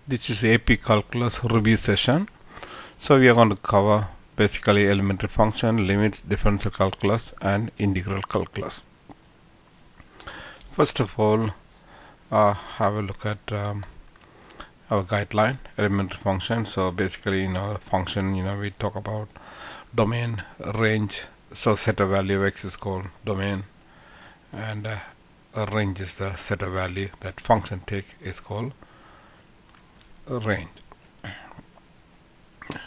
This is AP Calculus review session. So we are going to cover basically elementary function, limits, differential calculus and integral calculus. First of all, have a look at our guideline, elementary function. So basically, function, we talk about domain, range. So set of value of x is called domain, and a range is the set of value that function take is called a range.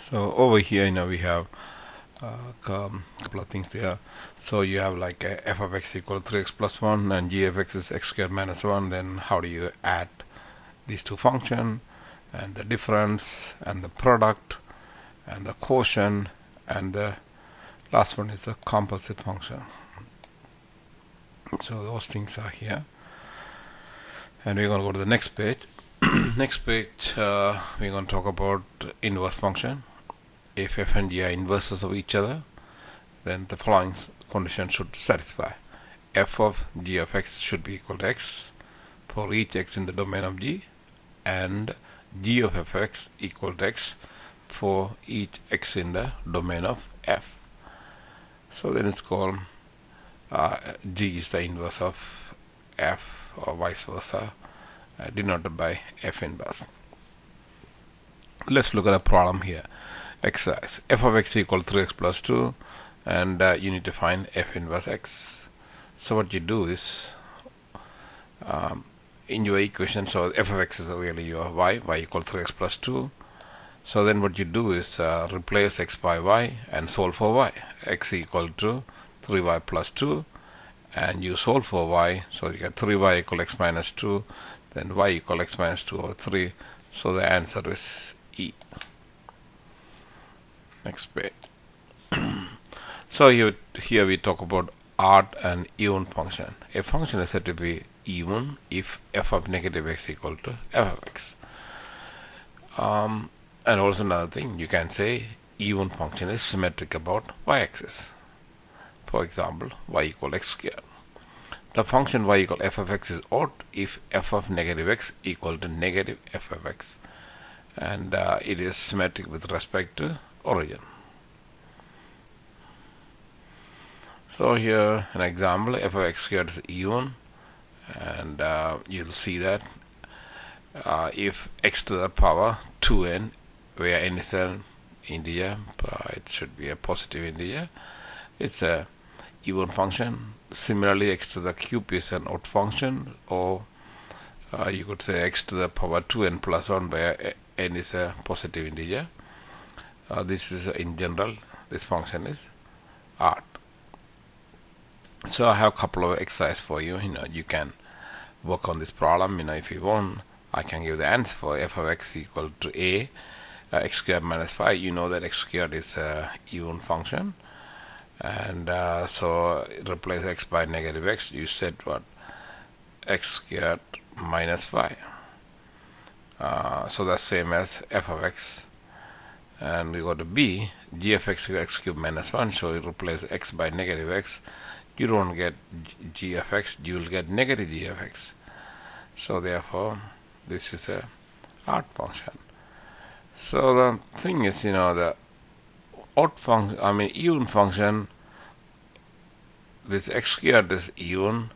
So over here, we have a couple of things there. So you have like f of x equal to 3x plus 1 and g of x is x squared minus 1. Then how do you add these two functions, and the difference and the product and the quotient, and the last one is the composite function. So those things are here, and we're going to go to the next page. Next page, we're going to talk about inverse function. If f and g are inverses of each other, then the following condition should satisfy. F of g of x should be equal to x for each x in the domain of g, and g of fx equal to x for each x in the domain of f. So then it's called g is the inverse of f, or vice versa, denoted by f inverse. Let's look at a problem here. Exercise. F of x equal to 3x plus 2, and you need to find f inverse x. So what you do is, in your equation, so f of x is really your y equal to 3x plus 2. So then what you do is replace x by y and solve for y. X equal to 3y plus 2, and you solve for y, so you get 3y equal x minus 2, then y equal x minus 2 over 3. So the answer is E. Next page. So here we talk about odd and even function. A function is said to be even if f of negative x equal to f of x. And also another thing, you can say even function is symmetric about y-axis. For example, y equal x squared. The function y equal f of x is odd if f of negative x equal to negative f of x, and it is symmetric with respect to origin. So here an example, f of x squared is even, and you'll see that if x to the power 2n, where n is an integer, it should be a positive integer, it's a even function. Similarly, x to the cube is an odd function, or you could say x to the power 2n plus 1, where n is a positive integer. This is in general, this function is odd. So I have a couple of exercises for you. You can work on this problem. If you want, I can give the answer for f of x equal to a x squared minus 5. You know that x squared is a even function, and so replace x by negative x. You said what? X squared minus 5. So that's same as f of x. And we go to b, g of x equals x cubed minus 1. So you replace x by negative x. You don't get g of x, you will get negative g of x. So therefore, this is a odd function. So the thing is, the odd function, even function, this x squared is even,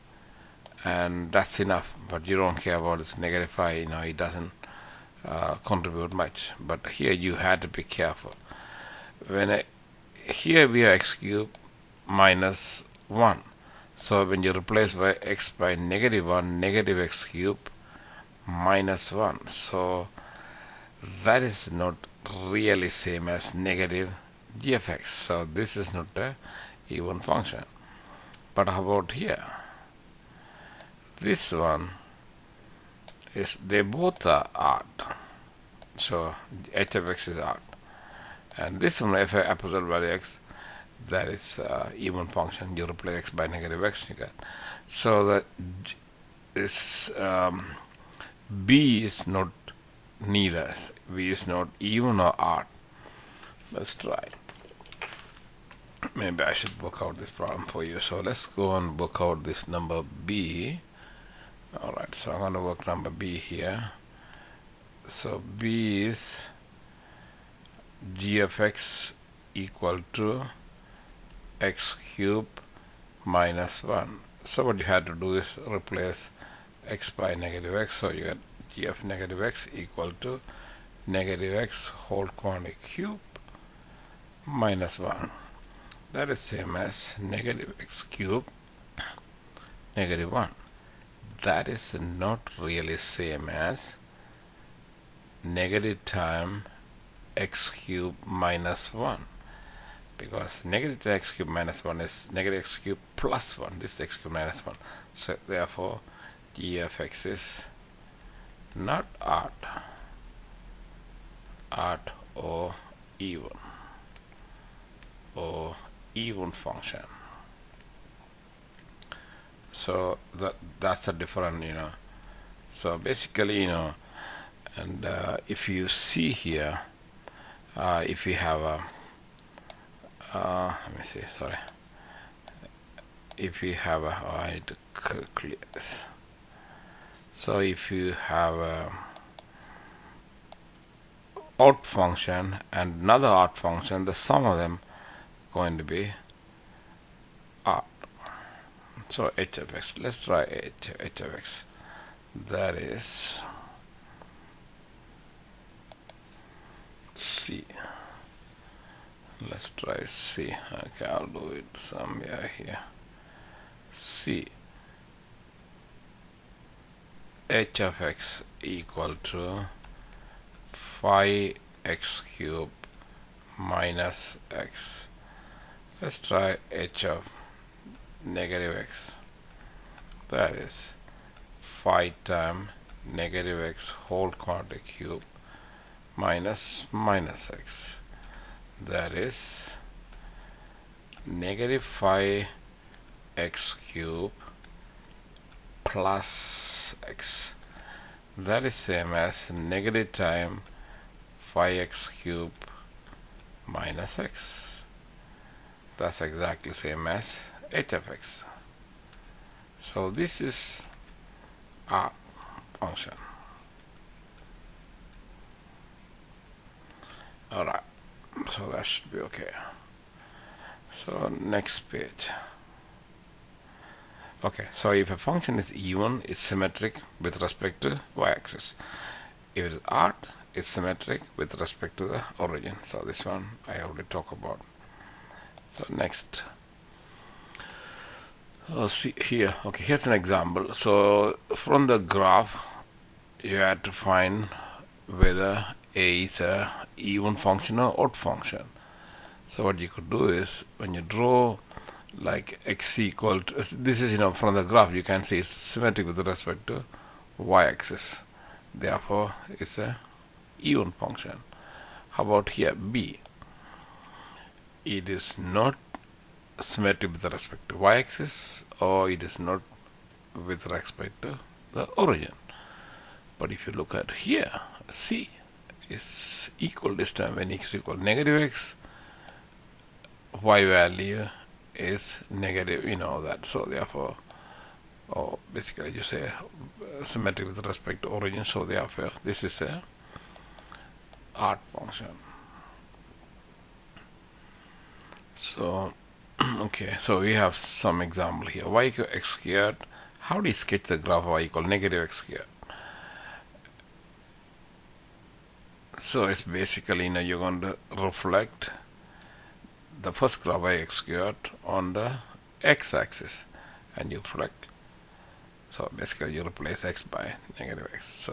and that's enough. But you don't care about this negative 5, it doesn't contribute much. But here you had to be careful. Here we have x cubed minus 1. So when you replace by x by negative 1, negative x cubed minus 1. So that is not really same as negative g of x. So this is not a even function. But how about here? This one is, they both are odd. So h of x is odd. And this one, f of absolute value x, that is even function. You replace x by negative x, you get. So that this b is not neither. B is not even or odd. Let's try. Maybe I should work out this problem for you. So let's go and work out this number b. Alright, so I'm going to work number b here. So b is g of x equal to x cube minus 1. So what you had to do is replace x by negative x, so you get g of negative x equal to negative x whole quantity cube minus 1. That is same as negative x cube negative 1. That is not really same as negative time x cube minus 1, because negative x cube minus 1 is negative x cube plus 1. This is x cube minus 1. So therefore g of x is not odd or even function. So that's a different, so basically, and if you see here, if you have a let me see, sorry, if you have a, I need to clear this. So if you have a odd function and another odd function, the sum of them going to be odd. So h of x, let's try h of x. That is c. Let's try c. Okay, I'll do it somewhere here. c. h of x equal to 5x cube minus x. Let's try h of negative x. That is 5 times negative x whole quantity cube minus x. That is negative 5x cube plus x. That is same as negative time 5x cube minus x. That's exactly same as h of x. So this is our function. Alright, so that should be okay. So next page. Okay, so if a function is even, it's symmetric with respect to y-axis. If it is odd, it's symmetric with respect to the origin. So this one I already talked about. So next, see here. Okay, here's an example. So from the graph, you have to find whether a is a even function or odd function. So what you could do is, when you draw like x equal to, this is, from the graph you can see it's symmetric with respect to y-axis, therefore it's a even function. How about here b? It is not symmetric with respect to y-axis, or it is not with respect to the origin. But if you look at here, c is equal this time when x equal negative x, y value is negative, that. So therefore, basically you say symmetric with respect to origin, so therefore this is a odd function. So okay, so we have some example here. Y equal x squared. How do you sketch the graph of y equal negative x squared? So it's basically, you're going to reflect the first graph y x squared on the x-axis, and you reflect. So basically you replace x by negative x.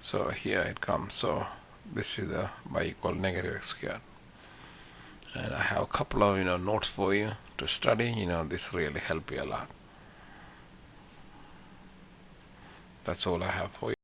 So here it comes. So this is the y equal negative x squared. And I have a couple of notes for you to study. This really help you a lot. That's all I have for you.